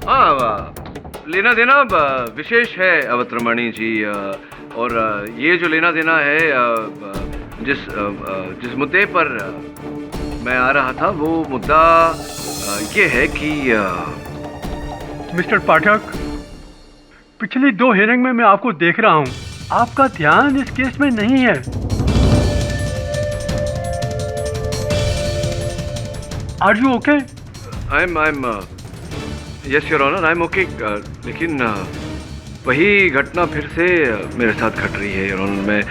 हाँ, लेना देना विशेष है अवतरमणि जी। और ये जो लेना देना है, जिस मुद्दे पर मैं आ रहा था, वो मुद्दा ये है कि मिस्टर पाठक, पिछली 2 हियरिंग में मैं आपको देख रहा हूँ, आपका ध्यान इस केस में नहीं है। Are you okay? I'm yes your honour, I am okay. लेकिन वही घटना फिर से मेरे साथ घट रही है योर ऑनर। मैं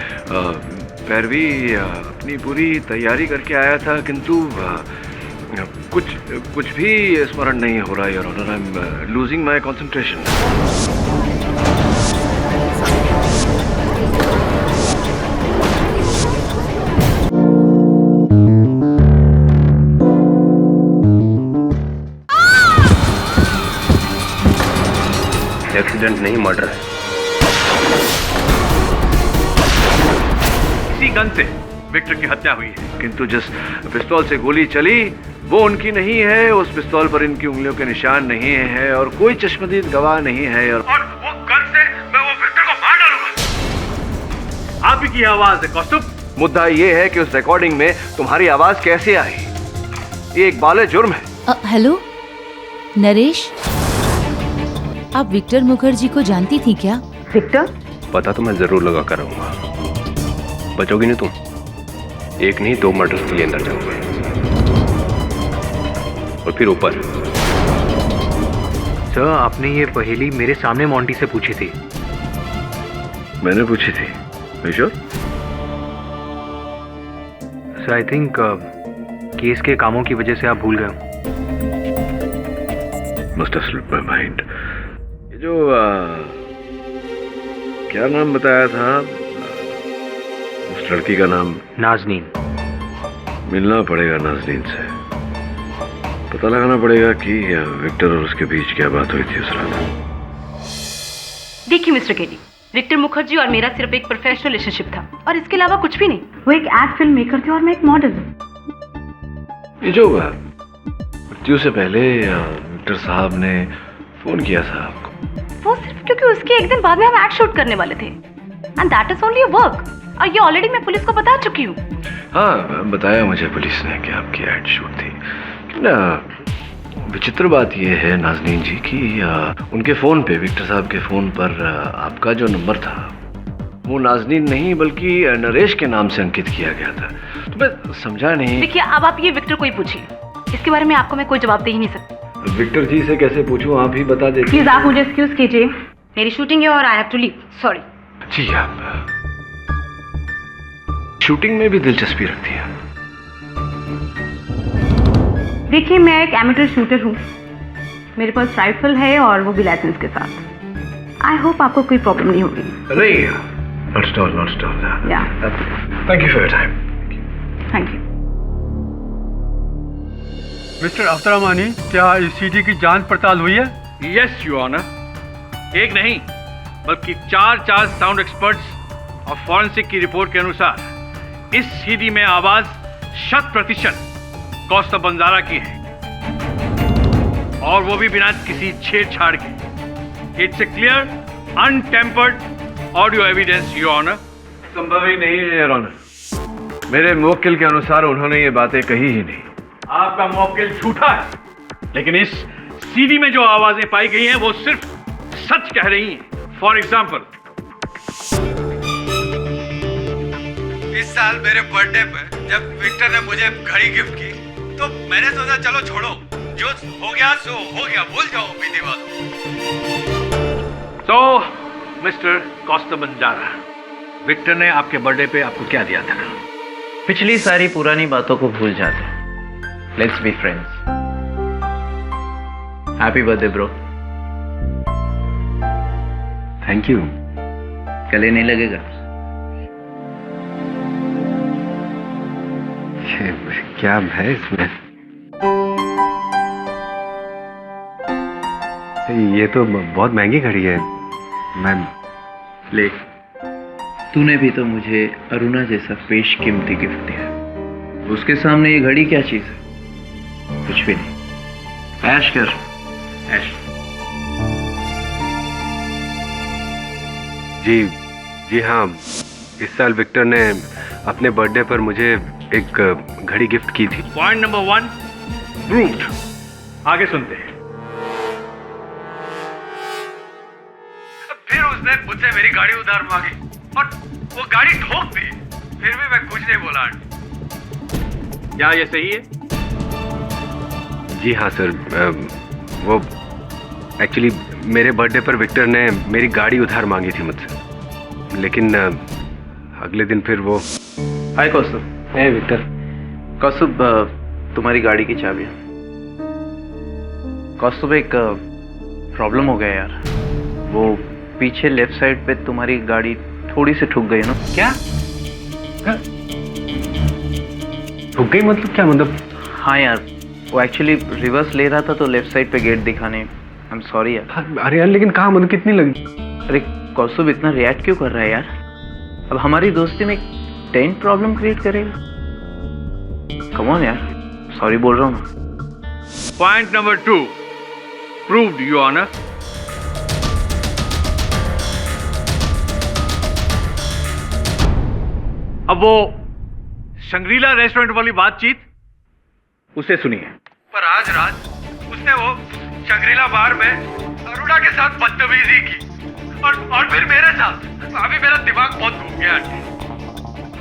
पैरवी अपनी पूरी तैयारी करके आया था, किंतु कुछ भी स्मरण नहीं हो रहा your honour. I am losing my concentration. Accident नहीं, मर्डर है। इसी गन से विक्टर की हत्या हुई है। किंतु जिस पिस्तौल से गोली चली वो उनकी नहीं है। उस पिस्तौल पर इनकी उंगलियों के निशान नहीं है और कोई चश्मदीद गवाह नहीं है। और वो गन से मैं वो विक्टर को मार डालूंगा। आप ही की आवाज है कौस्तुभ। मुद्दा ये है कि उस रिकॉर्डिंग में तुम्हारी आवाज कैसे आई? ये एक बाले जुर्म है। हेलो नरेश, आप विक्टर मुखर्जी को जानती थी क्या? विक्टर? पता तो मैं जरूर लगा कर रहूंगा। बचोगी नहीं तुम। एक नहीं 2 मर्डर्स के लिए अंदर जाऊंगा। और फिर ऊपर। सर, आपने ये पहेली मेरे सामने मोंटी से पूछी थी। मैंने पूछी थी? Sure? Sir, I think case के कामों की वजह से आप भूल गए हो। Must have slipped my mind. ये जो क्या नाम बताया था उस लड़की का? नाम नाज़नीन। मिलना पड़ेगा नाज़नीन से। पता लगाना पड़ेगा कि विक्टर और उसके बीच क्या बात हुई थी उस रात। देखिए मिस्टर केडी, विक्टर मुखर्जी और मेरा सिर्फ एक प्रोफेशनल रिलेशनशिप था और इसके अलावा कुछ भी नहीं। वो एक एड फिल्म मेकर थे और मैं एक मॉडल। ये जो मृत्यु से पहले विक्टर साहब ने फोन किया था आपको, वो सिर्फ क्योंकि उसके एक दिन बाद में हम एड शूट करने वाले थे, and that is only a work. और ये ऑलरेडी मैं पुलिस को बता चुकी हूँ। हाँ, बताया मुझे पुलिस ने कि आपकी एड शूट थी। विचित्र बात यह है नाज़नीन जी कि उनके फोन पे, विक्टर साहब के फोन पर आपका जो नंबर था वो नाज़नीन नहीं बल्कि नरेश के नाम से अंकित किया गया था। तो मैं समझा नहीं। देखिए, अब आप ये विक्टर को ही पूछिए। इसके बारे में आपको मैं कोई जवाब दे ही नहीं सकती। विक्टर जी से कैसे पूछूं? आप ही बता देते। प्लीज आप मुझे एक्सक्यूज कीजिए, मेरी शूटिंग है और I have to leave. Sorry. जी, आप शूटिंग में भी दिलचस्पी रखती हैं? देखिए, मैं एक एमेटर शूटर हूँ। मेरे पास राइफल है और वो भी लाइसेंस के साथ। आई होप आपको कोई प्रॉब्लम नहीं होगी। नहीं, not at all, not at all. Yeah. Thank you for your time. Thank you. Mister Avatarmani, क्या इस सीडी की जांच पड़ताल हुई है? Yes your honour. एक नहीं बल्कि 4 साउंड एक्सपर्ट्स और फॉरेंसिक की रिपोर्ट के अनुसार इस सीडी में आवाज 100% कौस्तुभ बंजारा की है, और वो भी बिना किसी छेड़छाड़ के। It's a clear untampered audio evidence your honour. संभव ही नहीं है योर ऑनर। मेरे मुवक्किल के अनुसार उन्होंने ये बातें कही ही नहीं। आपका मुवक्किल झूठा है, लेकिन इस सीडी में जो आवाजें पाई गई हैं वो सिर्फ सच कह रही हैं। फॉर एग्जाम्पल, इस साल मेरे बर्थडे पे जब विक्टर ने मुझे घड़ी गिफ्ट की तो मैंने सोचा चलो छोड़ो, जो हो गया सो हो गया, भूल जाओ बीते वालों। तो मिस्टर कौस्तुभ बंजारा, विक्टर ने आपके बर्थडे पे आपको क्या दिया था? पिछली सारी पुरानी बातों को भूल जाते। Let's be friends. Happy birthday bro. Thank you. गले नहीं लगेगा? क्या है इसमें? ये तो बहुत महंगी घड़ी है। मैं ले, तूने भी तो मुझे अरुणा जैसा बेशकीमती गिफ्ट दिया। उसके सामने ये घड़ी क्या चीज है? कुछ भी नहीं। ऐश कर, ऐश। जी हाँ, इस साल विक्टर ने अपने बर्थडे पर मुझे एक घड़ी गिफ्ट की थी। Point number 1 proved. आगे सुनते हैं। फिर उसने मुझसे मेरी गाड़ी उधार मांगी और वो गाड़ी ठोक दी। फिर भी मैं कुछ नहीं बोला आंटी। क्या ये सही है? जी हाँ सर, वो एक्चुअली मेरे बर्थडे पर विक्टर ने मेरी गाड़ी उधार मांगी थी मुझसे, लेकिन अगले दिन फिर वो। हाय कौस्तुभ। हे विक्टर। कौस्तुभ, तुम्हारी गाड़ी की चाबियाँ। कौस्तुभ, एक प्रॉब्लम हो गया यार। वो पीछे लेफ्ट साइड पे तुम्हारी गाड़ी थोड़ी सी ठुक गई ना। क्या ठुक गई? मतलब क्या मतलब? हाँ यार, वो एक्चुअली रिवर्स ले रहा था तो लेफ्ट साइड पे गेट दिखाने। आई एम सॉरी यार। अरे यार, लेकिन कहाँ, मतलब कितनी लगी? अरे कौस्तुभ, इतना रिएक्ट क्यों कर रहा है यार? अब हमारी दोस्ती में 10 प्रॉब्लम क्रिएट करेगा। कम ऑन यार, सॉरी बोल रहा हूँ ना। Point number 2 proved your honour. अब वो शंग्रीला रेस्टोरेंट वाली बातचीत उसे सुनिए। पर आज रात उसने वो शंग्रीला बार में अरुणा के साथ बदतमीजी की और फिर मेरे साथ। अभी मेरा दिमाग बहुत घूम गया आंटी।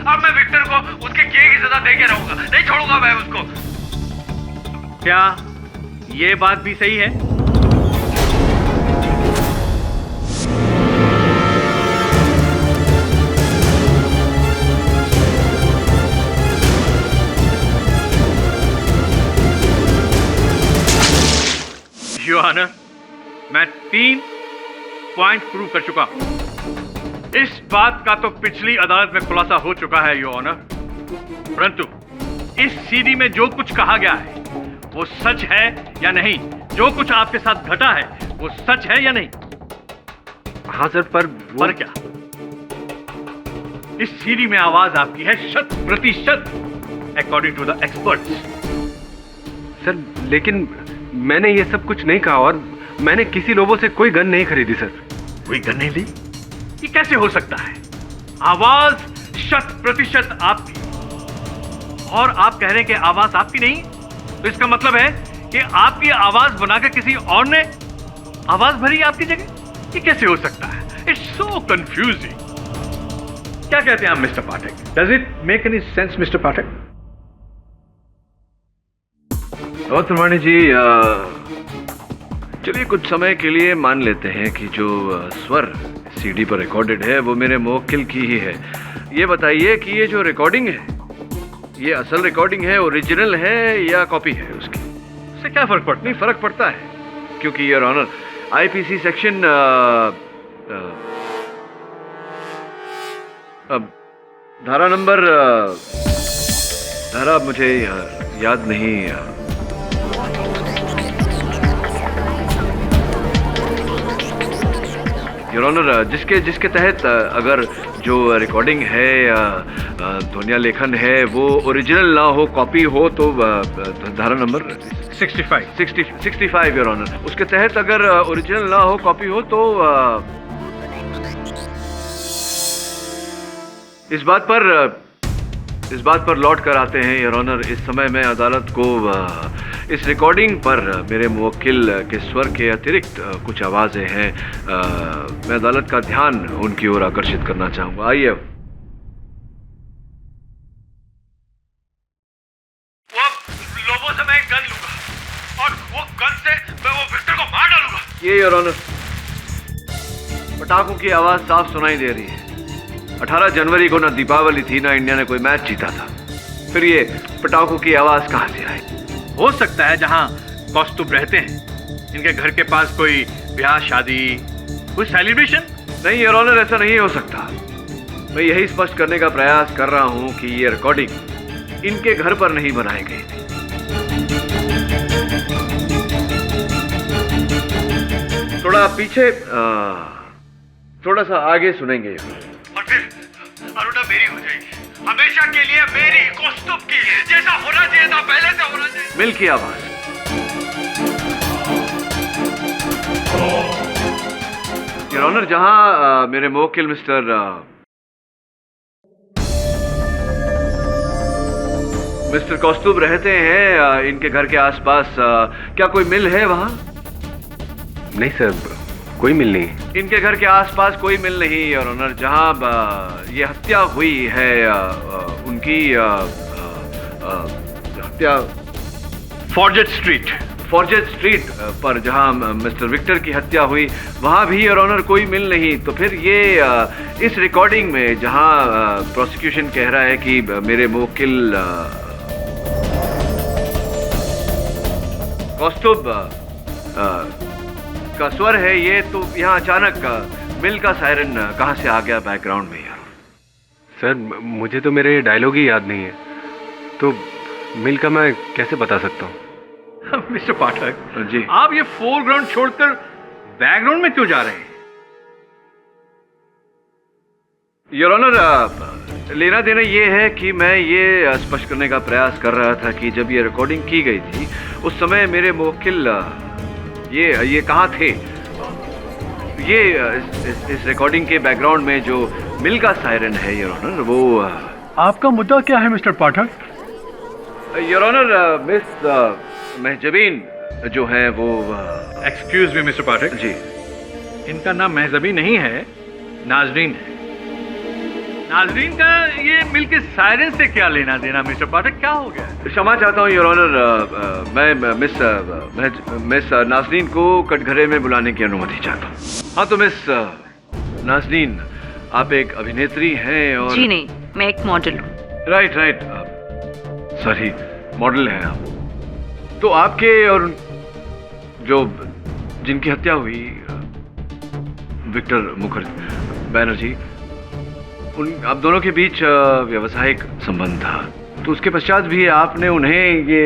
अब मैं विक्टर को उसके किए की सजा दे के रहूंगा, नहीं छोड़ूंगा मैं उसको। क्या ये बात भी सही है? योर ऑनर, मैं 3 पॉइंट प्रूव कर चुका हूं। इस बात का तो पिछली अदालत में खुलासा हो चुका है योर ऑनर, परंतु इस सीडी में जो कुछ कहा गया है वो सच है या नहीं? जो कुछ आपके साथ घटा है वो सच है या नहीं? हाँ सर, पर क्या इस सीडी में आवाज आपकी है 100% according to the experts? Sir, लेकिन मैंने ये सब कुछ नहीं कहा और मैंने किसी लोगों से कोई गन नहीं खरीदी सर। कोई गन नहीं ली? ये कैसे हो सकता है? आवाज 100% आपकी और आप कह रहे हैं कि आवाज आपकी नहीं, तो इसका मतलब है कि आपकी आवाज बनाकर किसी और ने आवाज भरी आपकी जगह। ये कैसे हो सकता है? It's so confusing. क्या कहते हैं आप mister Pathak? Does it make any sense mister Pathak? और त्रिमानी जी, चलिए कुछ समय के लिए मान लेते हैं कि जो स्वर सीडी पर रिकॉर्डेड है वो मेरे मुवक्किल की ही है। ये बताइए कि ये जो रिकॉर्डिंग है ये असल रिकॉर्डिंग है, ओरिजिनल है या कॉपी है उसकी? इससे क्या फर्क पड़ता? नहीं फर्क पड़ता है, क्योंकि योर ऑनर आईपीसी सेक्शन धारा नंबर धारा मुझे याद नहीं। योर ऑनर, जिसके तहत अगर जो रिकॉर्डिंग है या ध्वनिया लेखन है वो ओरिजिनल ना हो, कॉपी हो, तो धारा नंबर 65 योर ऑनर, उसके तहत अगर ओरिजिनल ना हो, कॉपी हो, तो इस बात पर लौट कर आते हैं योर ऑनर। इस समय मैं अदालत को इस रिकॉर्डिंग पर मेरे मुवक्किल के स्वर के अतिरिक्त कुछ आवाजें हैं, मैं अदालत का ध्यान उनकी ओर आकर्षित करना चाहूंगा। आइए। वो लोगों से मैं एक गन लूंगा और वो गन से मैं वो विक्टर को मार डालूंगा। ये योर ऑनर, पटाखों की आवाज साफ सुनाई दे रही है। 18 जनवरी को ना दीपावली थी ना इंडिया ने कोई मैच जीता था, फिर ये पटाखों की आवाज कहां से आई? हो सकता है जहां कौस्तुभ रहते हैं इनके घर के पास कोई ब्याह शादी, कोई सेलिब्रेशन। नहीं योर ऑनर, ऐसा नहीं हो सकता। मैं यही स्पष्ट करने का प्रयास कर रहा हूं कि ये रिकॉर्डिंग इनके घर पर नहीं बनाई गई थी। थोड़ा पीछे, थोड़ा सा आगे सुनेंगे और फिर अरुणा मेरी हो जाएगी, हमेशा के लिए मेरी, कौस्तुभ की, जैसा होना चाहिए था पहले से होना चाहिए। मिल की आवाज। योर योर ऑनर, जहां मेरे मुवक्किल मिस्टर कौस्तुभ रहते हैं, इनके घर के आसपास क्या कोई मिल है वहां? नहीं सर, कोई मिल नहीं। इनके घर के आसपास कोई मिल नहीं योर ऑनर। जहां ये हत्या हुई है, उनकी हत्या फॉर्जेट स्ट्रीट पर जहां मिस्टर विक्टर की हत्या हुई, वहां भी योर ऑनर कोई मिल नहीं। तो फिर ये इस रिकॉर्डिंग में जहां प्रोसिक्यूशन कह रहा है कि मेरे मुवक्किल कौस्तुभ का स्वर है ये, तो यहाँ अचानक मिल का सायरन कहाँ से आ गया बैकग्राउंड में यार? सर मुझे तो मेरे डायलॉग ही याद नहीं है, तो मिल का मैं कैसे बता सकता हूँ? मिस्टर पाठक जी, आप ये फोरग्राउंड छोड़कर बैकग्राउंड में क्यों जा रहे हैं? योर ऑनर, लेना देना ये है कि मैं ये स्पष्ट करने का प्रयास कर रहा था कि जब ये रिकॉर्डिंग की गई थी उस समय मेरे मुवक्किल ये कहाँ थे? ये इस रिकॉर्डिंग के बैकग्राउंड में जो मिल का सायरन है योर ऑनर, वो आपका मुद्दा क्या है mister Pathak? Your honour, miss Mahjabeen जो है वो excuse me mister Pathak ji, इनका नाम महजबी नहीं है, नाजरीन है। नाजरीन का ये मिल के सायरन से क्या लेना देना मिस्टर पाठक? क्या हो गया? क्षमा चाहता हूँ योर ऑनर, मैं मिस नाजरीन को कटघरे में बुलाने की अनुमति चाहता हूँ। हाँ तो मिस नाजरीन, आप एक अभिनेत्री हैं और... जी नहीं, मैं एक मॉडल हूँ। राइट, सॉरी, मॉडल हैं आप। तो आपके और जो जिनकी हत्या हुई विक्टर मुखर्जी बैनर्जी, उन आप दोनों के बीच व्यावसायिक संबंध था, तो उसके पश्चात भी आपने उन्हें ये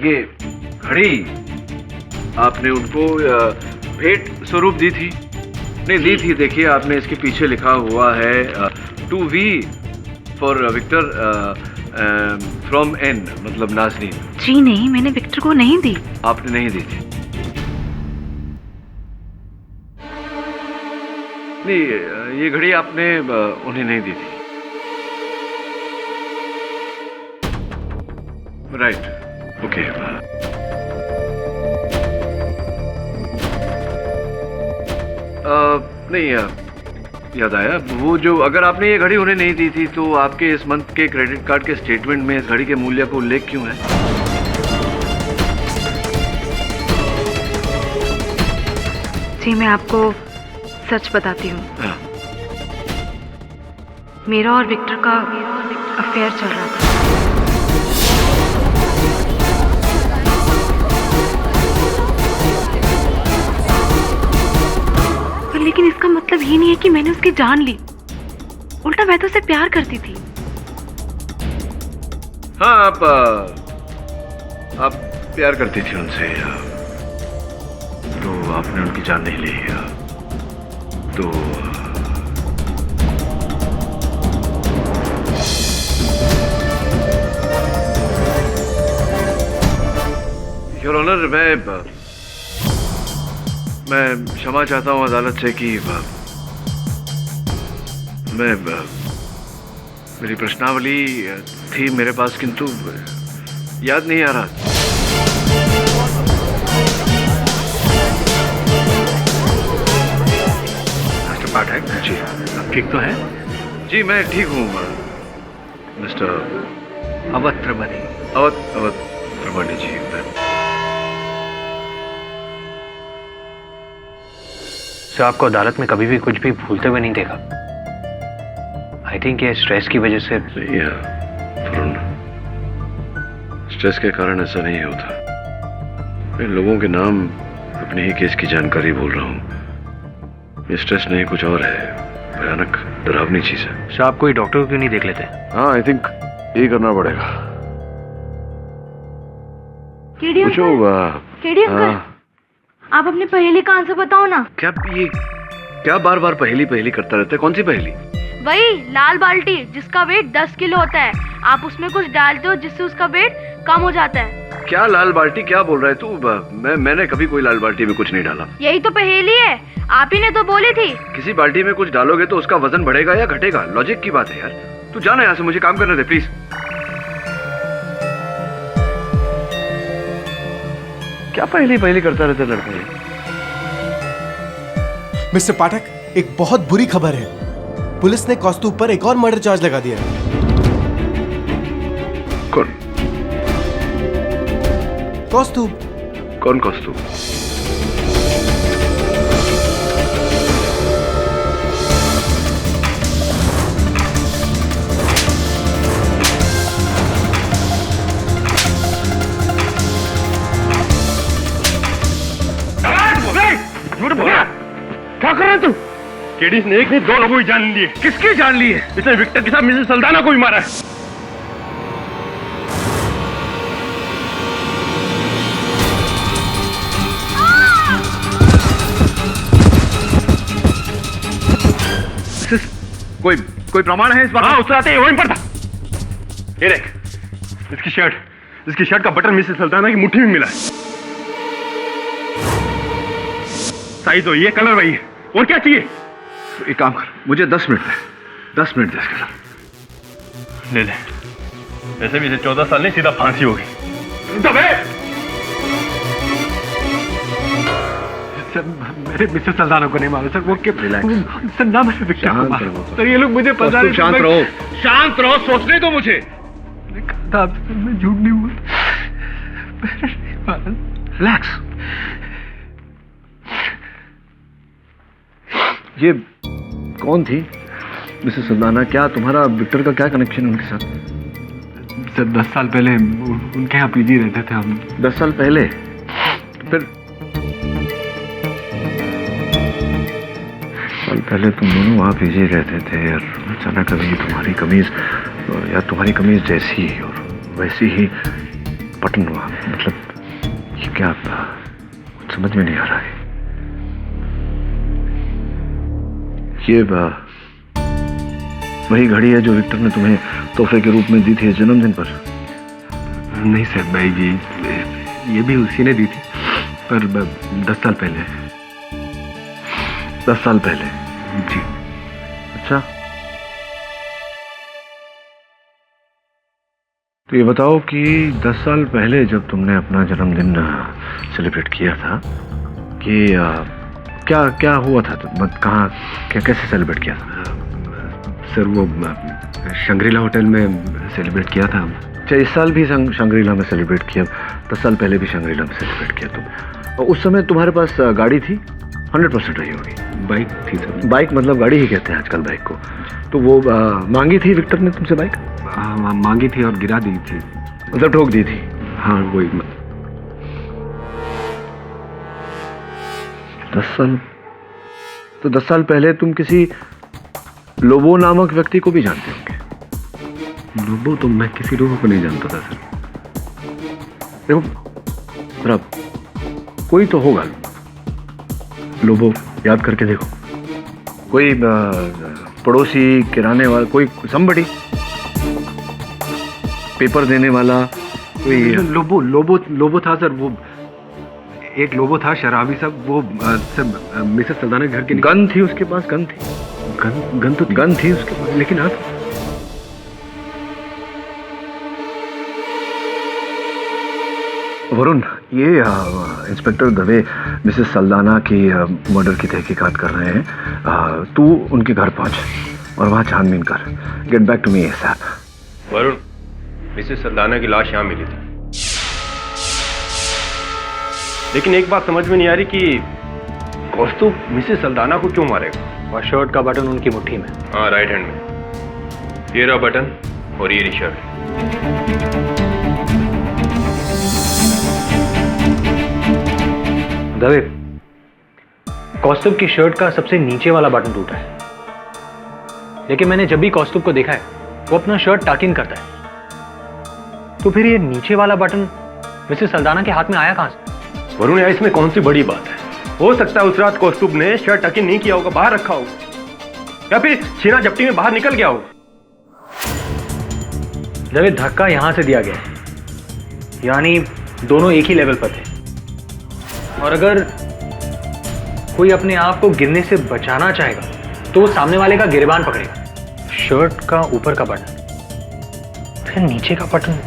ये घड़ी आपने उनको भेंट स्वरूप दी थी? नहीं दी थी, देखिए आपने इसके पीछे लिखा हुआ है 2V for Victor from N, मतलब नाजरीन। जी नहीं, मैंने विक्टर को नहीं दी। आपने नहीं दी थी? नहीं, ये घड़ी आपने उन्हें नहीं दी थी। Right, okay. नहीं, याद आया, वो जो अगर आपने ये घड़ी उन्हें नहीं दी थी तो आपके इस मंथ के क्रेडिट कार्ड के स्टेटमेंट में इस घड़ी के मूल्य का उल्लेख क्यों है? जी मैं आपको सच बताती हूँ, हाँ। मेरा और विक्टर का अफेयर चल रहा था। लेकिन इसका मतलब ये नहीं है कि मैंने उसकी जान ली, उल्टा मैं तो उसे प्यार करती थी। हाँ, आप प्यार करती थी उनसे, तो आपने उनकी जान नहीं ली, तो योर ऑनर, मैं क्षमा चाहता हूँ अदालत से कि मेरी प्रश्नावली थी मेरे पास, किंतु याद नहीं आ रहा। मिस्टर पाठक जी, आप ठीक तो हैं? जी मैं ठीक हूँ मिस्टर अवध त्रिपाठी। अवध त्रिपाठी जी। सर आपको अदालत में कभी भी कुछ भी भूलते हुए नहीं देखा। आई थिंक ये स्ट्रेस की वजह से। वरुण, स्ट्रेस के कारण ऐसा नहीं होता। मैं लोगों के नाम अपने ही केस की जानकारी बोल रहा हूँ। ये स्ट्रेस नहीं, कुछ और है, भयानक डरावनी चीज है। सर आप कोई डॉक्टर को क्यों नहीं देख लेते? हाँ, आई थिंक यही करना पड़ेगा। केडी पूछो केडी अंकल, आप अपनी पहेली का आंसर बताओ ना। क्या बार बार पहेली पहेली करता रहता है? कौन सी पहेली? वही लाल बाल्टी जिसका वेट 10 किलो होता है, आप उसमें कुछ डालते हो जिससे उसका वेट कम हो जाता है। क्या लाल बाल्टी? क्या बोल रहा है तू? मैंने कभी कोई लाल बाल्टी में कुछ नहीं डाला। यही तो पहेली है, आप ही ने तो बोली थी। किसी बाल्टी में कुछ डालोगे तो उसका वजन बढ़ेगा या घटेगा? लॉजिक की बात है यार। तू जाना यहाँ से, मुझे काम करने दे प्लीज। क्या पहेली पहेली करता रहता लड़का ये? मिस्टर पाठक, एक बहुत बुरी खबर है। पुलिस ने कौस्तुभ पर एक और मर्डर चार्ज लगा दिया है। कौन? कौस्तुभ। कौन कौस्तुभ? क्या कर रहा है तू? केडी ने एक नहीं 2 लोगों की जान ली है। किसकी जान ली है? इसने विक्टर के साथ मिसेस सल्दाना को भी मारा है। कोई प्रमाण है इस बात? हाँ, उस रात वहीं पर था। ये देख, इसकी शर्ट का बटन मिसेस सल्दाना की मुट्ठी में मिला है। साइज वही है, कलर वही है, और क्या चाहिए? एक काम कर, मुझे 10 मिनट दे। 10 मिनट दे इसके साथ। ले ले। वैसे भी इसे 14 साल नहीं, सीधा फांसी होगी। दबे! सर, मेरे मिसेस सल्दाना को नहीं मारा सर। वो क्या? सर, ना मैं विक्टर को मारा। सर, ये लोग मुझे पता नहीं। शांत रहो, सोचने दो मुझे। मैं झूठ नहीं हुआ। रिलैक्स। ये कौन थी मिसेस सल्दाना? क्या तुम्हारा विक्टर का क्या कनेक्शन है उनके साथ? सर, 10 साल पहले उनके यहाँ पीजी रहते थे हम। 10 साल पहले? फिर साल पहले तुम दोनों वहाँ पीजी रहते थे और अचानक अभी तुम्हारी कमीज जैसी और वैसी ही बटन हुआ। मतलब ये क्या? कुछ समझ में नहीं आ रहा है। ये वही घड़ी है जो विक्टर ने तुम्हें तोहफे के रूप में दी थी जन्मदिन पर? नहीं सर भाई जी, ये भी उसी ने दी थी, पर 10 साल पहले। 10 साल पहले? जी। अच्छा, तो ये बताओ कि 10 साल पहले जब तुमने अपना जन्मदिन सेलिब्रेट किया था कि क्या हुआ था? कहाँ, कैसे सेलिब्रेट किया था? सर, वो शंग्रीला होटल में सेलिब्रेट किया था। अच्छा, इस साल भी शंग्रीला में सेलिब्रेट किया? 10 साल पहले भी शंग्रीला में सेलिब्रेट किया तुम? और उस समय तुम्हारे पास गाड़ी थी? 100% रही होगी। बाइक थी सर। बाइक मतलब गाड़ी ही कहते हैं आजकल बाइक को। तो वो मांगी थी विक्टर ने तुमसे बाइक? हाँ, मांगी थी और गिरा दी थी। मतलब ठोक दी थी? हाँ, वही। 10 साल? तो 10 साल पहले तुम किसी लोबो नामक व्यक्ति को भी जानते होंगे? लोबो? तो मैं किसी लोबो को नहीं जानता था सर। देखो जरा, कोई तो होगा लोबो, याद करके देखो। कोई पड़ोसी, किराने वाला, कोई समबडी, पेपर देने वाला, कोई। लोबो था सर। वो एक लोबो था शराबी सब। वो सब मिसेस सल्दाना के घर के। गन थी उसके पास? गन थी? गन थी उसके पास, लेकिन आप वरुण, ये इंस्पेक्टर दवे मिसेस सल्दाना की मर्डर की तहकीकात कर रहे हैं। तू उनके घर पहुंच और वहां छानबीन कर। Get back to me ASAP. Varun, Mrs Saldanha की लाश यहाँ मिली थी, लेकिन एक बात समझ में नहीं आ रही कि कौस्तुभ मिसेस सल्दाना को क्यों मारेगा? और शर्ट का बटन उनकी मुट्ठी में। हाँ, राइट हैंड में। ये रहा बटन और ये रही शर्ट। दवे, कौस्तुभ की शर्ट का सबसे नीचे वाला बटन टूटा है, लेकिन मैंने जब भी कौस्तुभ को देखा है वो अपना शर्ट टाक इन करता है। तो फिर ये नीचे वाला बटन मिसेस सल्दाना के हाथ में आया कहां से? वरुण यार, इसमें कौन सी बड़ी बात है? हो सकता है उस रात कौस्तुभ ने शर्ट टक इन नहीं किया होगा, बाहर रखा होगा, या फिर छीना झपटी में बाहर निकल गया होगा। जब ये धक्का यहां से दिया गया है, यानी दोनों एक ही लेवल पर थे। और अगर कोई अपने आप को गिरने से बचाना चाहेगा तो वो सामने वाले का गिरबान पकड़ेगा। शर्ट का ऊपर का बटन, फिर नीचे का बटन,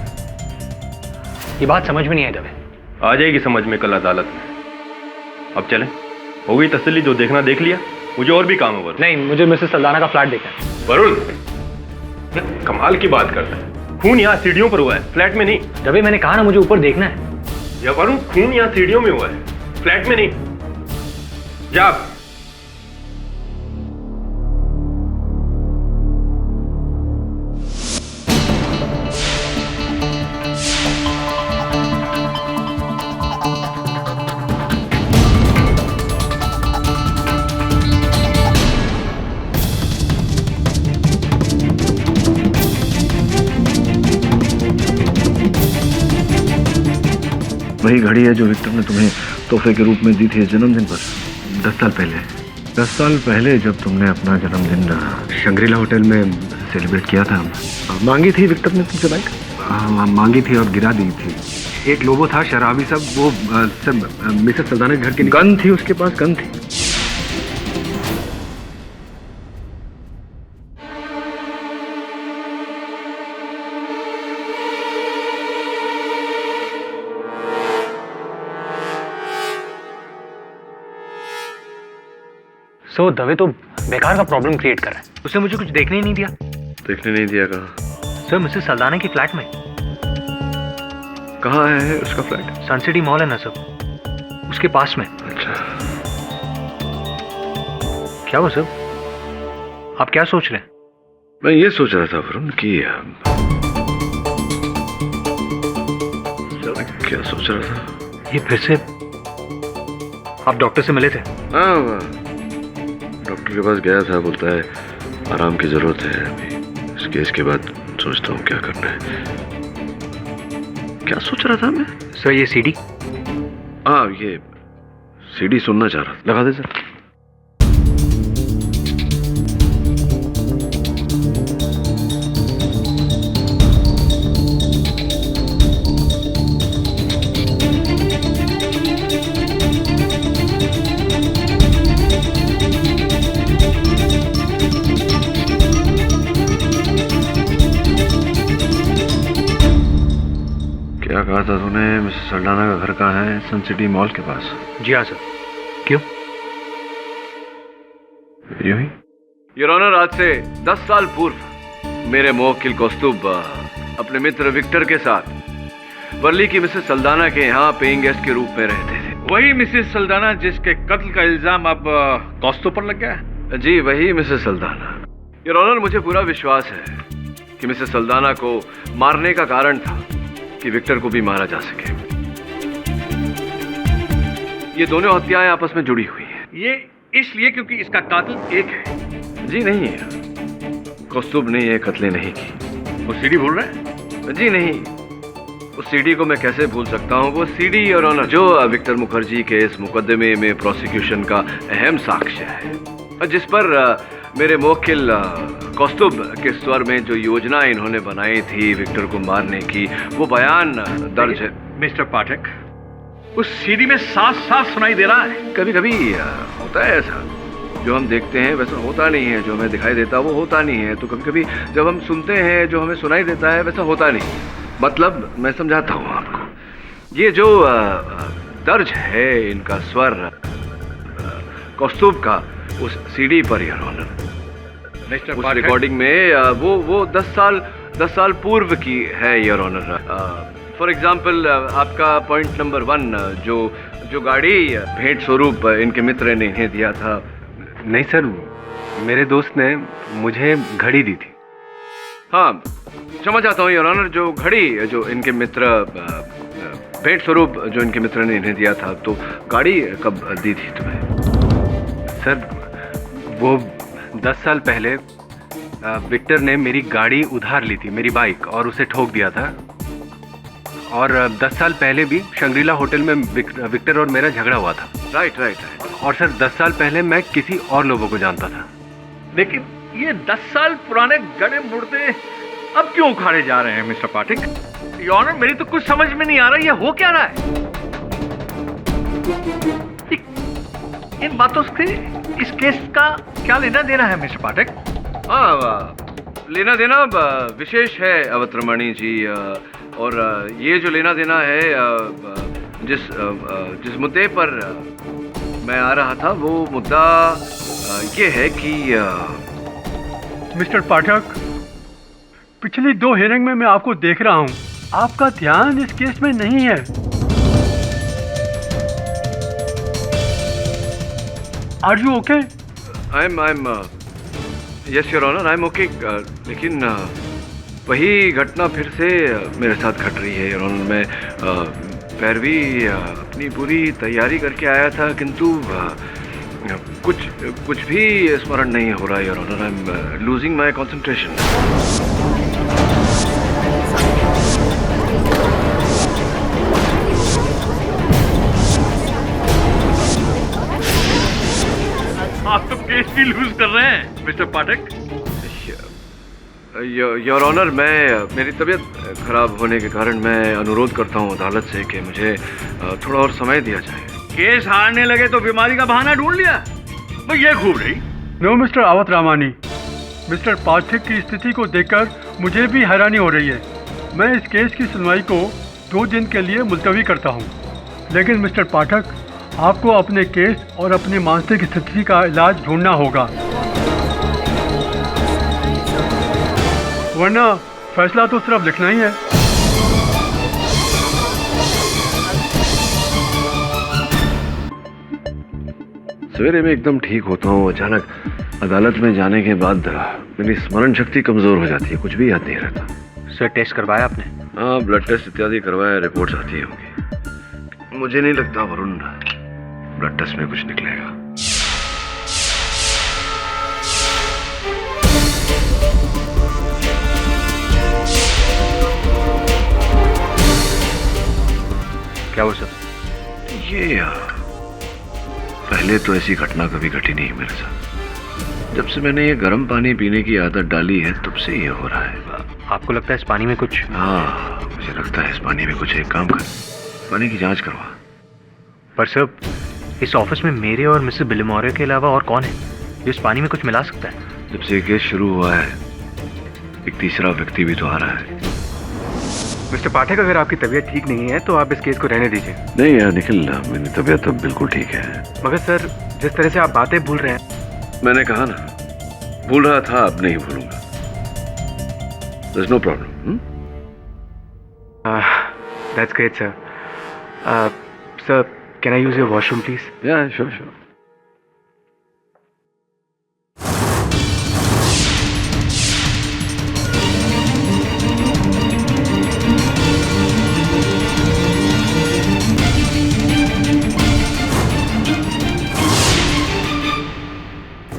ये बात समझ में नहीं आई दवे। आ जाएगी समझ में कल अदालत में। अब चलें, हो गई तसल्ली, जो देखना देख लिया, मुझे और भी काम है वरुण। नहीं, मुझे मिसेस सल्दाना का फ्लैट देखना है। वरुण, कमाल की बात करता है। खून यहाँ सीढ़ियों पर हुआ है, फ्लैट में नहीं। दवे, मैंने कहा ना मुझे ऊपर देखना है। या वरुण, खून यहाँ सीढ़ियों में हुआ है, फ्लैट में नहीं। जा। वही घड़ी है जो विक्टर ने तुम्हें तोहफे के रूप में दी थी जन्मदिन पर 10 साल पहले। 10 साल पहले जब तुमने अपना जन्मदिन शंग्रीला होटल में सेलिब्रेट किया था, मांगी थी विक्टर ने तुमसे बाइक? हाँ, मांगी थी और गिरा दी थी। एक लोगो था शराबी सब, वो सब मिसेस सल्दाना के घर की गन थी, उसके पास गन थी। सो दवे तो बेकार का प्रॉब्लम क्रिएट कर रहा है। उसने मुझे कुछ देखने ही नहीं दिया। देखने नहीं दिया? कहाँ? सर, मिसेस सल्दाना की फ्लैट में। कहाँ है उसका फ्लैट? सन सिटी मॉल है ना सर, उसके पास में। अच्छा, क्या हुआ सर? आप क्या सोच रहे हैं? मैं ये सोच रहा था वरुण कि क्या सोच रहा था? ये फिर से आप डॉक्टर से मिले थे? हाँ, डॉक्टर के पास गया था, बोलता है आराम की जरूरत है अभी। इस केस के बाद सोचता हूँ क्या करना है। क्या सोच रहा था मैं? सर, ये सीडी। हाँ, ये सीडी सुनना चाह रहा था। लगा दे सर। क्या कहा था तूने? मिसेस सल्दाना का घर कहाँ है? सन सिटी मॉल के पास। जी हाँ सर। क्यों? यूं ही। योर ऑनर, आज से 10 साल पूर्व मेरे मुवक्किल कौस्तुभ अपने मित्र विक्टर के साथ वर्ली की मिसेस सल्दाना के यहाँ पेइंग गेस्ट के रूप में रहते थे। वही मिसेस सल्दाना जिसके कत्ल का इल्जाम अब कौस्तुभ पर लग गया है? जी, वही मिसेस सल्दाना। योर ऑनर, मुझे पूरा विश्वास है कि मिसेस सल्दाना को मारने का कारण था कि विक्टर को भी मारा जा सके। ये दोनों हत्याएं आपस में जुड़ी हुई हैं। ये इसलिए क्योंकि इसका कातिल एक है। जी नहीं है, कौस्तुभ ने ये कत्ले नहीं की। वो सीडी भूल रहे हैं? जी नहीं, उस सीडी को मैं कैसे भूल सकता हूँ? वो सीडी योर ऑनर जो विक्टर मुखर्जी के इस मुकदमे में प्रोसिक्यूशन का अहम साक्ष्य है, जिस पर मेरे मुवक्किल कौस्तुभ के स्वर में जो योजना इन्होंने बनाई थी विक्टर को मारने की, वो बयान दर्ज है। मिस्टर पाठक, उस सीडी में साफ साफ सुनाई दे रहा है। कभी कभी होता है ऐसा, जो हम देखते हैं वैसा होता नहीं है, जो हमें दिखाई देता वो होता नहीं है। तो कभी कभी जब हम सुनते हैं जो हमें सुनाई देता है वैसा होता नहीं। मतलब मैं समझाता हूँ आपको। ये जो दर्ज है इनका स्वर कौस्तुभ का उस सीडी पर, योर ऑनर, उस रिकॉर्डिंग में वो 10 साल पूर्व की है योर ऑनर। फॉर एग्जाम्पल, आपका पॉइंट नंबर 1, जो गाड़ी भेंट स्वरूप इनके मित्र ने इन्हें दिया था। नहीं सर, मेरे दोस्त ने मुझे घड़ी दी थी। हाँ, समझ आता हूँ योर ऑनर। जो घड़ी जो इनके मित्र भेंट स्वरूप जो इनके मित्र ने इन्हें दिया था, तो गाड़ी कब दी थी तुम्हें? सर, वो 10 साल पहले विक्टर ने मेरी गाड़ी उधार ली थी, मेरी बाइक, और उसे ठोक दिया था। और 10 साल पहले भी शंग्रीला होटल में विक्टर और मेरा झगड़ा हुआ था। Right right. और सर 10 साल पहले मैं किसी और लोगों को जानता था। लेकिन ये 10 साल पुराने गड़े मुर्दे अब क्यों उखाड़े जा रहे हैं मिस्टर पाठक? योर ऑनर, मेरी तो कुछ समझ में नहीं आ रहा ये हो क्या रहा है। इन बातों से इस केस का क्या लेना देना है मिस्टर पाठक? हाँ, लेना देना विशेष है अवतरमणि जी। और ये जो लेना देना है जिस मुद्दे पर मैं आ रहा था, वो मुद्दा ये है कि मिस्टर पाठक, पिछली 2 हियरिंग में मैं आपको देख रहा हूँ, आपका ध्यान इस केस में नहीं है। Are you okay? I am yes your honour, I am okay. लेकिन वही घटना फिर से मेरे साथ घट रही है योर ऑनर। मैं पैरवी अपनी पूरी तैयारी करके आया था, किंतु कुछ भी स्मरण नहीं हो रहा your honour. I am losing my concentration. आप तो केस भी लूज कर रहे हैं मिस्टर पाठक। योर ऑनर, मेरी तबीयत खराब होने के कारण मैं अनुरोध करता हूँ अदालत से कि मुझे थोड़ा और समय दिया जाए। केस हारने लगे तो बीमारी का बहाना ढूंढ लिया। भाई ये खूब रही। नो मिस्टर अवतरामानी, मिस्टर पाठक की स्थिति को देखकर मुझे भी हैरानी हो रही है। मैं इस केस की सुनवाई को 2 दिन के लिए मुलतवी करता हूँ। लेकिन मिस्टर पाठक, आपको अपने केस और अपनी मानसिक स्थिति का इलाज ढूंढना होगा, वरना फैसला तो सिर्फ लिखना ही है। सवेरे में एकदम ठीक होता हूँ, अचानक अदालत में जाने के बाद मेरी स्मरण शक्ति कमजोर हो जाती है, कुछ भी याद नहीं रहता। सर टेस्ट करवाया आपने? हाँ, ब्लड टेस्ट इत्यादि करवाया, रिपोर्ट्स आती होंगी। मुझे नहीं लगता वरुण ब्लड टेस्ट में कुछ निकलेगा। क्या वो सर? ये पहले तो ऐसी घटना कभी घटी नहीं मेरे साथ। जब से मैंने ये गर्म पानी पीने की आदत डाली है, तब से ये हो रहा है। आपको लगता है इस पानी में कुछ? हाँ, मुझे लगता है इस पानी में कुछ। एक काम कर, पानी की जांच करवा। पर सर, इस ऑफिस में मेरे और मिसेस बिलिमोरे के अलावा और कौन है जो इस पानी में कुछ मिला सकता है? जब से केस शुरू हुआ है, एक तीसरा व्यक्ति भी तो आ रहा है। मिस्टर पाठक, अगर आपकी तबीयत ठीक नहीं है तो आप इस केस को रहने दीजिए। नहीं यार निखिल, मेरी तबीयत अब बिल्कुल ठीक है। मगर सर, जिस तरह से आप बातें भूल रहे हैं। मैंने कहा ना, भूल रहा था, अब नहीं भूलूंगा। There's no problem. That's great, sir. Sir, can I use your washroom, please? Yeah, sure.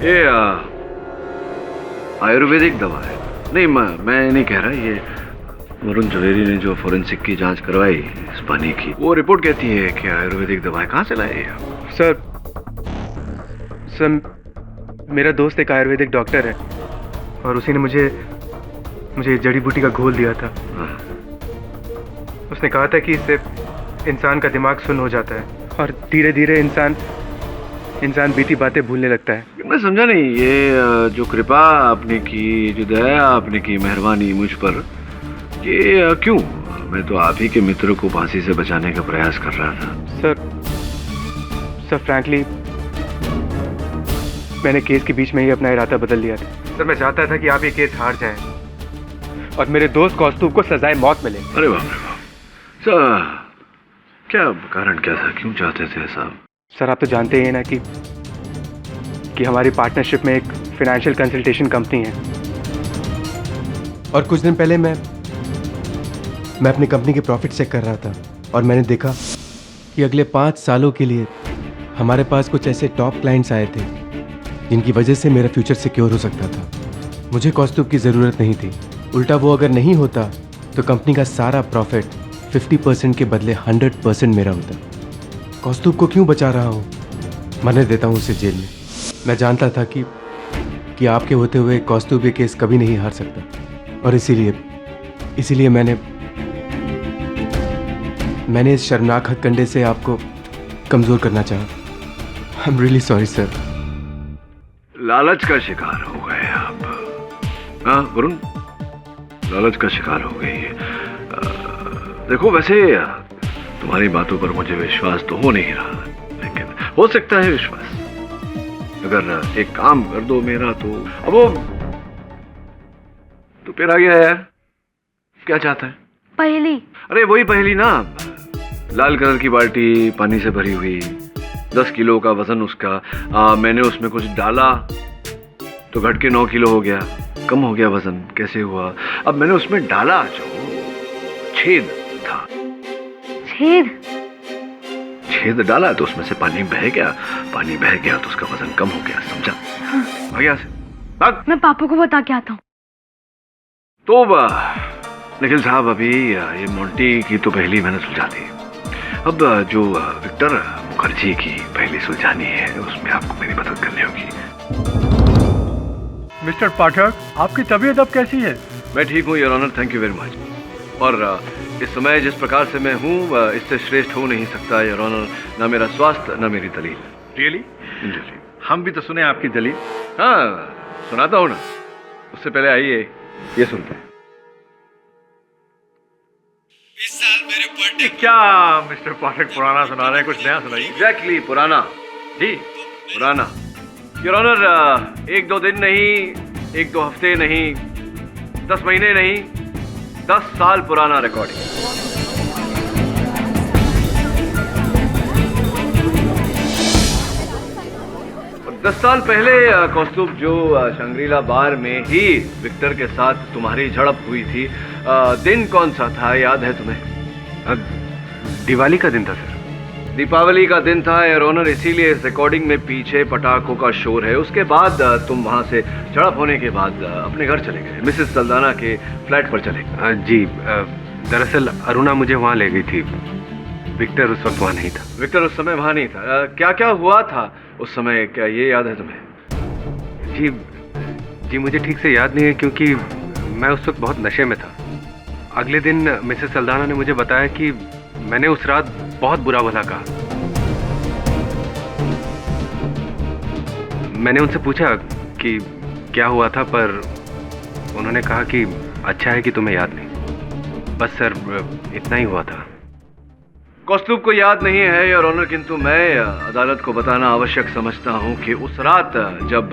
ये आयुर्वेदिक दवा है। नहीं, मैं नहीं कह रहा। ये वरुण जवेरी ने जो फोरेंसिक की जांच करवाई इस पानी की, वो रिपोर्ट कहती है कि आयुर्वेदिक दवाएं कहाँ से लाए आप? सर, मेरा दोस्त एक आयुर्वेदिक डॉक्टर है और उसी ने मुझे जड़ी बूटी का घोल दिया था। उसने कहा था कि इससे इंसान का दिमाग सुन्न हो जाता है और धीरे धीरे इंसान बीती बातें भूलने लगता है। मैं समझा नहीं, ये जो कृपा आपने की, जो दया आपने की, मेहरबानी मुझ पर, ये क्यों? मैं तो आप ही के मित्र को फांसी से बचाने का प्रयास कर रहा था। सर फ्रैंकली, मैंने केस के बीच में ही अपना इरादा बदल लिया था। सर, मैं चाहता था कि आप ये केस हार जाएं और मेरे दोस्त कौस्तुभ को सजाए मौत मिले। अरे बाप रे बाप। सर, क्या कारण क्या था? क्यों चाहते थे ऐसा? सर, आप तो जानते ही हैं ना कि हमारी पार्टनरशिप में एक फाइनेंशियल कंसल्टेशन कंपनी है और कुछ दिन पहले मैं अपनी कंपनी के प्रॉफिट चेक कर रहा था और मैंने देखा कि अगले 5 सालों के लिए हमारे पास कुछ ऐसे टॉप क्लाइंट्स आए थे जिनकी वजह से मेरा फ्यूचर सिक्योर हो सकता था। मुझे कौस्तुभ की ज़रूरत नहीं थी, उल्टा वो अगर नहीं होता तो कंपनी का सारा प्रॉफिट 50% के बदले 100% मेरा होता। कौस्तुभ को क्यों बचा रहा हूँ? मरने देता हूँ उसे जेल में। मैं जानता था कि आपके होते हुए कौस्तुभ ये केस कभी नहीं हार सकता, और इसीलिए मैंने इस शर्मनाक हथकंडे से आपको कमज़ोर करना चाहा। I am really sorry sir. लालच का शिकार हो गए आप। हाँ वरुण, लालच का शिकार हो गई है। देखो वैसे तुम्हारी बातों पर मुझे विश्वास तो हो नहीं रहा, लेकिन हो सकता है विश्वास। अगर एक काम कर दो मेरा तो अब वो तो फिर आ गया यार। क्या चाहता है? पहली। अरे वही पहेली ना, लाल कलर की बाल्टी पानी से भरी हुई, 10 किलो का वजन उसका। मैंने उसमें कुछ डाला तो घट के 9 किलो हो गया, कम हो गया वजन। कैसे हुआ? अब मैंने उसमें डाला जो छेद था, छेद डाला तो उसमें से पानी बह गया तो उसका वजन कम हो गया। समझा? आ गया से भाग। मैं पापा को बता के आता हूँ। तो निखिल साहब, अभी ये मोंटी की तो पहली मैंने सुलझा दी। अब जो विक्टर मुखर्जी की पहली सुलझानी है, उसमें आपको मेरी मदद करनी होगी। मिस्टर पाठक, आपकी तबीयत अब कैसी है? मैं ठीक हूँ your honour, thank you very much. और इस समय जिस प्रकार से मैं हूँ इससे श्रेष्ठ हो नहीं सकता योर ऑनर, ना मेरा स्वास्थ्य ना मेरी दलील। रियली? हम भी तो सुने आपकी दलील। हाँ सुनाता हूँ ना, उससे पहले आइए ये सुनते हैं। इस साल मेरे बर्थडे क्या मिस्टर पाठक पुराना सुना रहे हैं? कुछ नया सुनाइए। एग्जैक्टली पुराना जी, पुराना योर ऑनर। 1-2 दिन नहीं, 1-2 हफ्ते नहीं, 10 महीने नहीं, 10 साल पुराना रिकॉर्डिंग। और 10 साल पहले कौस्तुभ जो शंग्रीला बार में ही विक्टर के साथ तुम्हारी झड़प हुई थी, दिन कौन सा था याद है तुम्हें? दिवाली का दिन था सर। दीपावली का दिन था योर ऑनर, इसीलिए इस रिकॉर्डिंग में पीछे पटाखों का शोर है। उसके बाद तुम वहां से झड़प होने के बाद अपने घर चले गए, मिसेस सल्दाना के फ्लैट पर चले गए। जी, दरअसल अरुणा मुझे वहाँ ले गई थी। विक्टर उस वक्त वहाँ नहीं था। विक्टर उस समय वहां नहीं था। क्या क्या हुआ था उस समय, क्या ये याद है तुम्हें? जी मुझे ठीक से याद नहीं है, क्योंकि मैं उस वक्त बहुत नशे में था। अगले दिन मिसेस सल्दाना ने मुझे बताया कि मैंने उस रात बहुत बुरा भला कहा। मैंने उनसे पूछा कि क्या हुआ था, पर उन्होंने कहा कि अच्छा है कि तुम्हें याद नहीं। बस सर, इतना ही हुआ था। कौस्तुभ को याद नहीं है योर ऑनर, किंतु मैं अदालत को बताना आवश्यक समझता हूं कि उस रात जब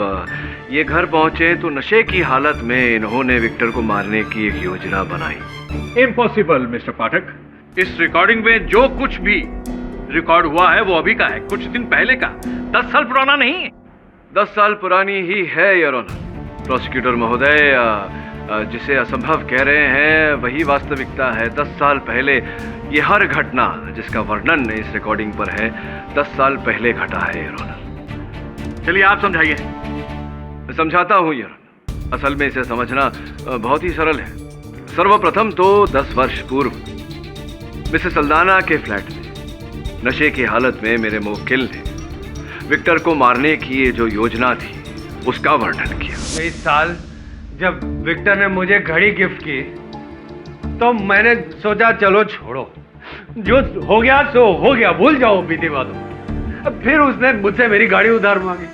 ये घर पहुंचे तो नशे की हालत में इन्होंने विक्टर को मारने की एक योजना बनाई। इम्पॉसिबल मिस्टर पाठक। इस रिकॉर्डिंग में जो कुछ भी रिकॉर्ड हुआ है वो अभी का है, कुछ दिन पहले का, 10 साल पुराना नहीं है। 10 साल पुरानी ही है योर ऑनर। प्रोसिक्यूटर महोदय जिसे असंभव कह रहे हैं वही वास्तविकता है। 10 साल पहले ये हर घटना जिसका वर्णन इस रिकॉर्डिंग पर है 10 साल पहले घटा है योर ऑनर। चलिए आप समझाइए। मैं समझाता हूँ योर ऑनर। असल में इसे समझना बहुत ही सरल है। सर्वप्रथम तो 10 वर्ष पूर्व मिसेस सल्दाना के फ्लैट में नशे की हालत में मेरे मुवक्किल ने विक्टर को मारने की ये जो योजना थी उसका वर्णन किया। इस साल जब विक्टर ने मुझे घड़ी गिफ्ट की तो मैंने सोचा चलो छोड़ो, जो हो गया सो हो गया, भूल जाओ बीते बातों। अब फिर उसने मुझसे मेरी गाड़ी उधार मांगी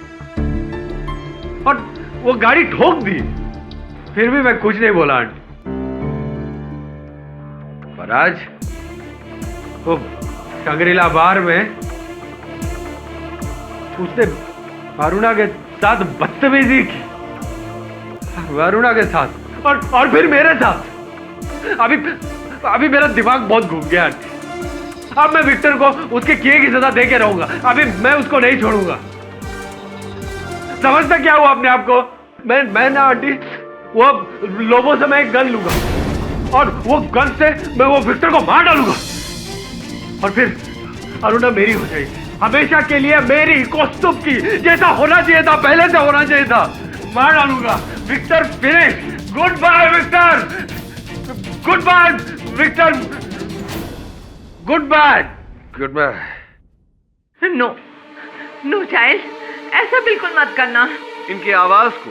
और वो गाड़ी ठोक दी। फिर भी मैं कुछ नहीं बोला आंटी। पर आज वो शंग्रीला बार में उसने अरुणा के साथ बदतमीजी की, अरुणा के साथ और फिर मेरे साथ। अभी मेरा दिमाग बहुत घूम गया आंटी। अब मैं विक्टर को उसके किए की सजा दे के रहूंगा। अभी मैं उसको नहीं छोड़ूंगा। समझता क्या हुआ अपने आप को? मैं ना आंटी, वो लोगों से मैं एक गन लूंगा और वो गन से मैं वो विक्टर को मार डालूंगा और फिर अरुणा मेरी हो जाएगी, हमेशा के लिए मेरी, कौस्तुभ की, जैसा होना चाहिए था, पहले से होना चाहिए था। मार डालूंगा। Victor finish. Goodbye Victor, goodbye Victor. Goodbye. Goodbye. No no child, ऐसा बिल्कुल मत करना। इनकी आवाज को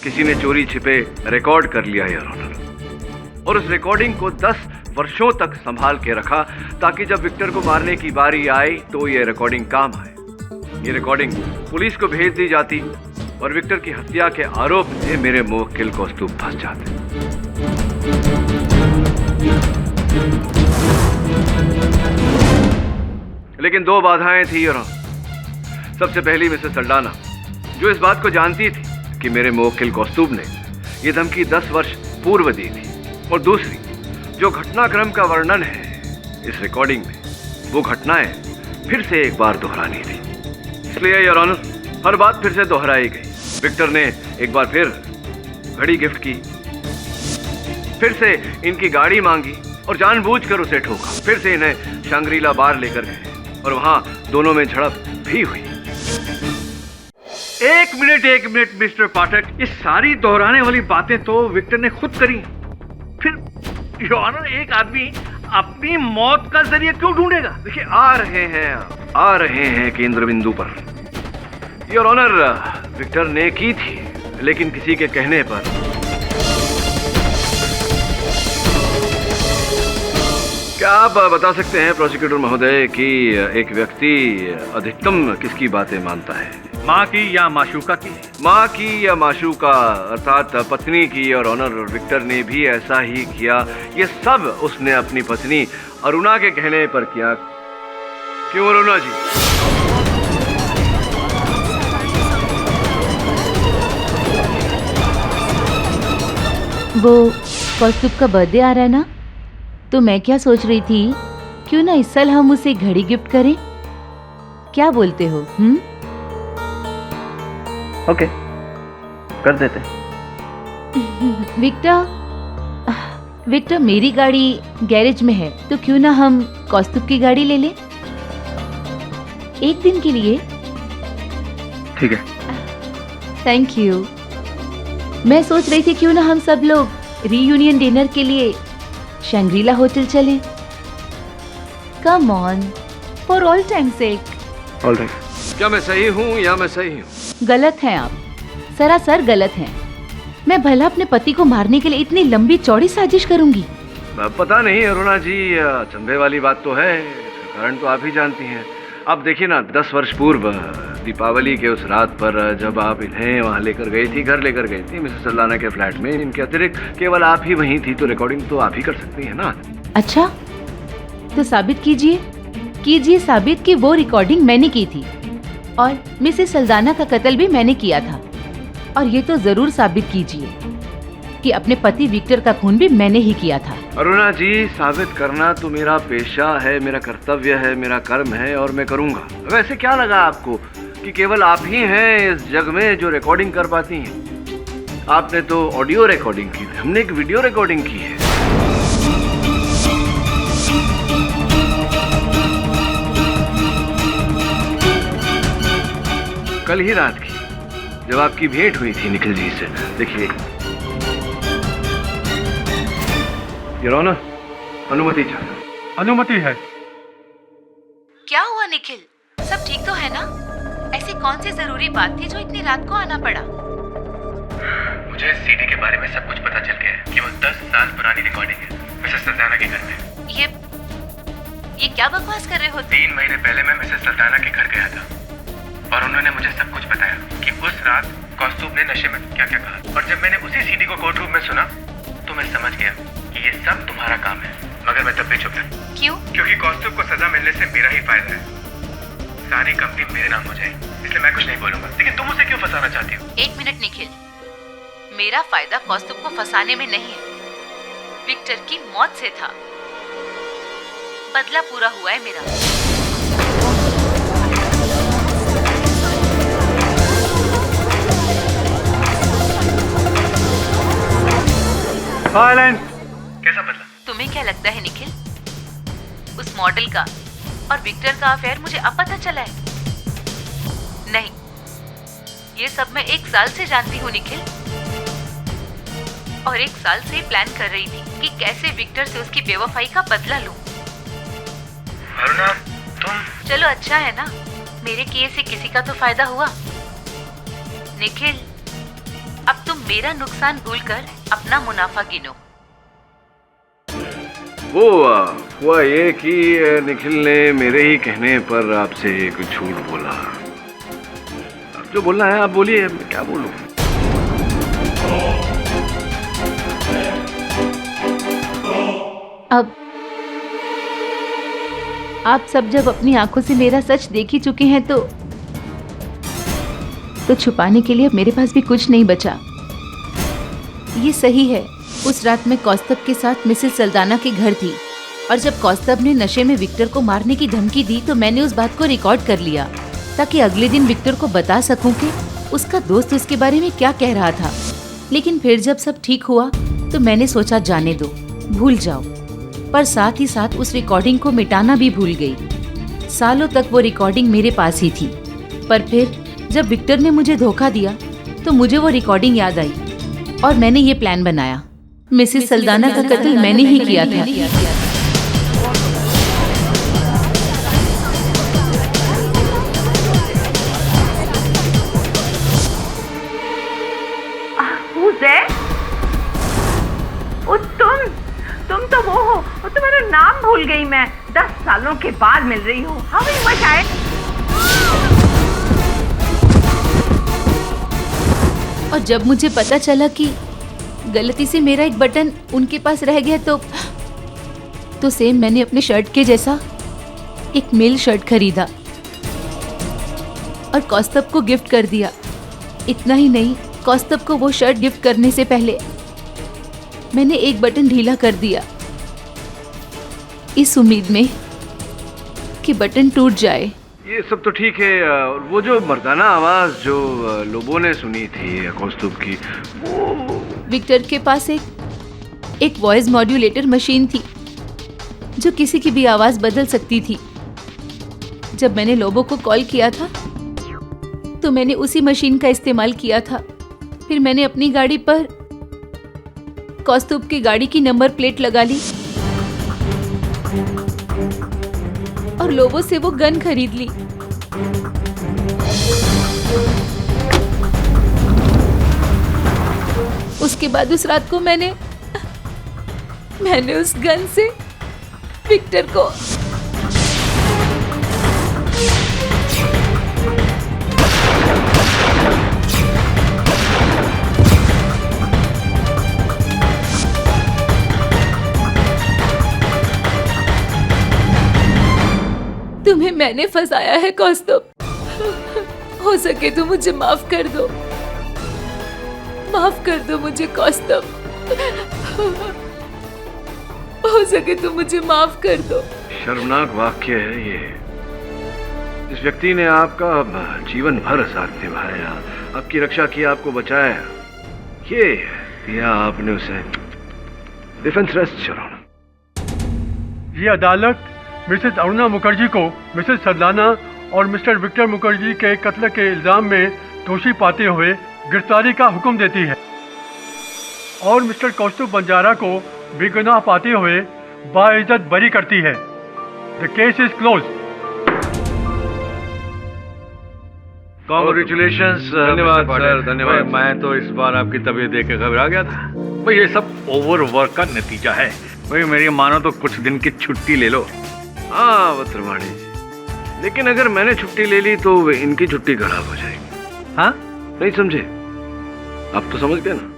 किसी ने चोरी छिपे रिकॉर्ड कर लिया है योर ऑनर, और उस रिकॉर्डिंग को 10 वर्षों तक संभाल के रखा ताकि जब विक्टर को मारने की बारी आई तो ये रिकॉर्डिंग काम आए। ये रिकॉर्डिंग पुलिस को भेज दी जाती और विक्टर की हत्या के आरोप से मेरे मुवक्किल कौस्तुभ फंस जाते। लेकिन 2 बाधाएं थी योर ऑनर। सबसे पहली मिसेस सल्डाना, जो इस बात को जानती थी कि मेरे मुवक्किल कौस्तुभ ने यह धमकी 10 वर्ष पूर्व दी थी, और दूसरी, जो घटनाक्रम का वर्णन है इस रिकॉर्डिंग में, वो घटनाएं फिर से एक बार दोहरानी थी। इसलिए योर ऑनर हर बात फिर से दोहराई गई। विक्टर ने एक बार फिर घड़ी गिफ्ट की, फिर से इनकी गाड़ी मांगी और जानबूझकर उसे ठोका। फिर से इन्हें शांग्रीला बार लेकर गए और वहां दोनों में झड़प भी हुई। एक मिनट मिस्टर पाठक, ये सारी दोहराने वाली बातें तो विक्टर ने खुद करी। फिर योर ऑनर एक आदमी अपनी मौत का जरिया क्यों ढूंढेगा? देखिए, आ रहे हैं केंद्र बिंदु पर। योर ऑनर, विक्टर ने की थी, लेकिन किसी के कहने पर। क्या आप बता सकते हैं प्रोसिक्यूटर महोदय कि एक व्यक्ति अधिकतम किसकी बातें मानता है? माँ की या माशूका की? माँ की या माशूका, अर्थात पत्नी की। और ऑनर, विक्टर ने भी ऐसा ही किया। ये सब उसने अपनी पत्नी अरुणा के कहने पर किया। क्यों अरुणा जी? वो कौस्तुभ का बर्थडे आ रहा है ना, तो मैं क्या सोच रही थी, क्यों ना इस साल हम उसे घड़ी गिफ्ट करें? क्या बोलते हो? ओके, कर देते। विक्टर, मेरी गाड़ी गैरेज में है, तो क्यों ना हम कौस्तुभ की गाड़ी ले लें एक दिन के लिए? ठीक है। Thank you. मैं सोच रही थी क्यों ना हम सब लोग रीयूनियन डिनर के लिए शांग्रीला होटल चलें। Come on, for all time sake. All right. क्या मैं सही हूँ या मैं सही हूँ? गलत हैं आप, सरासर गलत हैं। मैं भला अपने पति को मारने के लिए इतनी लंबी चौड़ी साजिश करूंगी? पता नहीं अरुणा जी, अचंभे वाली बात तो है, कारण तो आप ही जानती हैं। अब देखिए ना, 10 वर्ष पूर्व दीपावली के उस रात पर जब आप इन्हें वहाँ लेकर गई थी, घर लेकर गई थी मिसेस सल्डाना के फ्लैट में, इनके अतिरिक्त केवल आप ही वहीं थी, तो रिकॉर्डिंग तो आप ही कर सकती हैं ना। अच्छा, तो साबित कीजिए साबित कि वो रिकॉर्डिंग मैंने की थी और मिसेस सल्डाना का कत्ल भी मैंने किया था। और ये तो जरूर साबित कीजिए कि अपने पति विक्टर का खून भी मैंने ही किया था। अरुणा जी, साबित करना तो मेरा पेशा है, मेरा कर्तव्य है, मेरा कर्म है, और मैं करूंगा। वैसे क्या लगा आपको कि केवल आप ही हैं इस जग में जो रिकॉर्डिंग कर पाती हैं? आपने तो ऑडियो रिकॉर्डिंग की, हमने एक वीडियो रिकॉर्डिंग की है। कल ही रात की, जब आपकी भेंट हुई थी निखिल जी से। देखिए योर ऑनर, अनुमति चाहता। अनुमति है। क्या हुआ निखिल, सब ठीक तो है ना? ऐसी कौन सी जरूरी बात थी जो इतनी रात को आना पड़ा? मुझे सीडी के बारे में सब कुछ पता चल गया है कि वो 10 साल पुरानी रिकॉर्डिंग है मिसेस सल्डाना के घर में। ये क्या बकवास कर रहे हो? 3 महीने पहले मैं मिसेस सल्डाना के घर गया था और उन्होंने मुझे सब कुछ बताया कि उस रात कौस्तुभ ने नशे में क्या क्या कहा। और जब मैंने उसी सीडी को कोर्ट रूम में सुना तो मैं समझ गया कि ये सब तुम्हारा काम है। मगर मैं तब भी चुप था। क्यों? क्योंकि कौस्तुभ को सजा मिलने से मेरा ही फायदा है, सारी कंपनी मेरे नाम हो जाए, इसलिए मैं कुछ नहीं बोलूंगा। लेकिन तुम उसे क्यों फंसाना चाहती हो? एक मिनट निखिल, मेरा फायदा कौस्तुभ को फंसाने में नहीं है, विक्टर की मौत से था। बदला पूरा हुआ है मेरा। साइलेंस। कैसा बदला? तुम्हें क्या लगता है निखिल, उस मॉडल का और विक्टर का अफेयर मुझे अब पता चला है? नहीं, ये सब मैं 1 साल से जानती हूँ निखिल, और 1 साल से प्लान कर रही थी कि कैसे विक्टर से उसकी बेवफाई का बदला लूं। अरुणा तुम चलो अच्छा है ना, मेरे केस से किसी का तो फायदा हुआ। निखिल, अब तुम मेरा नुकसान भूलकर अपना मुनाफा गिनो। वो हुआ ये कि निखिल ने मेरे ही कहने पर आपसे कुछ झूठ बोला। अब जो बोलना है आप बोलिए, मैं क्या बोलूं। अब आप सब जब अपनी आंखों से मेरा सच देख ही चुके हैं तो छुपाने के लिए अब मेरे पास भी कुछ नहीं बचा। ये सही है, उस रात मैं कौस्तभ के साथ मिसेस सल्दाना के घर थी और जब कौस्तभ ने नशे में विक्टर को मारने की धमकी दी तो मैंने उस बात को रिकॉर्ड कर लिया ताकि अगले दिन विक्टर को बता सकूं कि उसका दोस्त उसके बारे में क्या कह रहा था। लेकिन फिर जब सब ठीक हुआ तो मैंने सोचा जाने दो, भूल जाओ, पर साथ ही साथ उस रिकॉर्डिंग को मिटाना भी भूल गई। सालों तक वो रिकॉर्डिंग मेरे पास ही थी, पर फिर जब विक्टर ने मुझे धोखा दिया तो मुझे वो रिकॉर्डिंग याद आई और मैंने ये प्लान बनाया। मिसेस सल्दाना का कत्ल मैंने ही किया था। तुम तो वो हो, तुम्हारा नाम भूल गई मैं। 10 सालों के बाद मिल रही हूँ। हाउ मच आए। और जब मुझे पता चला कि गलती से मेरा एक बटन उनके पास रह गया तो सेम मैंने अपने शर्ट के जैसा एक मेल शर्ट खरीदा और कौस्तभ को गिफ्ट कर दिया। इतना ही नहीं, कौस्तभ को वो शर्ट गिफ्ट करने से पहले मैंने एक बटन ढीला कर दिया इस उम्मीद में कि बटन टूट जाए। ये सब तो ठीक है। वो जो मर्दाना आवाज जो लोगों ने सुनी थी कौस्तुभ की, वो विक्टर के पास एक वॉइस मॉड्यूलेटर मशीन थी जो किसी की भी आवाज बदल सकती थी। जब मैंने लोबो को कॉल किया था तो मैंने उसी मशीन का इस्तेमाल किया था। फिर मैंने अपनी गाड़ी पर कौस्तुभ की गाड़ी की नंबर प्लेट लगा ली और लोबो से वो गन खरीद ली। उसके बाद उस रात को मैंने उस गन से विक्टर को तुम्हें मैंने फंसाया है कौस्तुभ। हो सके तो मुझे माफ कर दो, माफ कर दो मुझे कौस्तुभ। हो सके तो मुझे माफ कर दो। शर्मनाक वाक्य है ये। इस व्यक्ति ने आपका जीवन भर साथ निभाया, आपकी रक्षा की, आपको बचाया। ये दिया आपने उसे डिफेंस रेस्ट। ये अदालत मिसेस अरुणा मुखर्जी को मिसेस सल्दाना और मिस्टर विक्टर मुखर्जी के कत्ल के इल्जाम में दोषी पाते हुए गिरफ्तारी का हुक्म देती है और मिस्टर कौस्तुभ बंजारा को बेगुनाह पाते हुए बाइज्जत बरी करती है। The case is close. Congratulations. धन्यवाद सर, धन्यवाद। मैं तो इस बार आपकी तबीयत देख के घबरा गया था भाई। ये सब ओवरवर्क का नतीजा है भाई। मेरी मानो तो कुछ दिन की छुट्टी ले लो। हाँ वत्रवाणी जी, लेकिन अगर मैंने छुट्टी ले ली तो इनकी छुट्टी खराब हो जाएगी। हाँ नहीं समझे? आप तो समझ गए ना।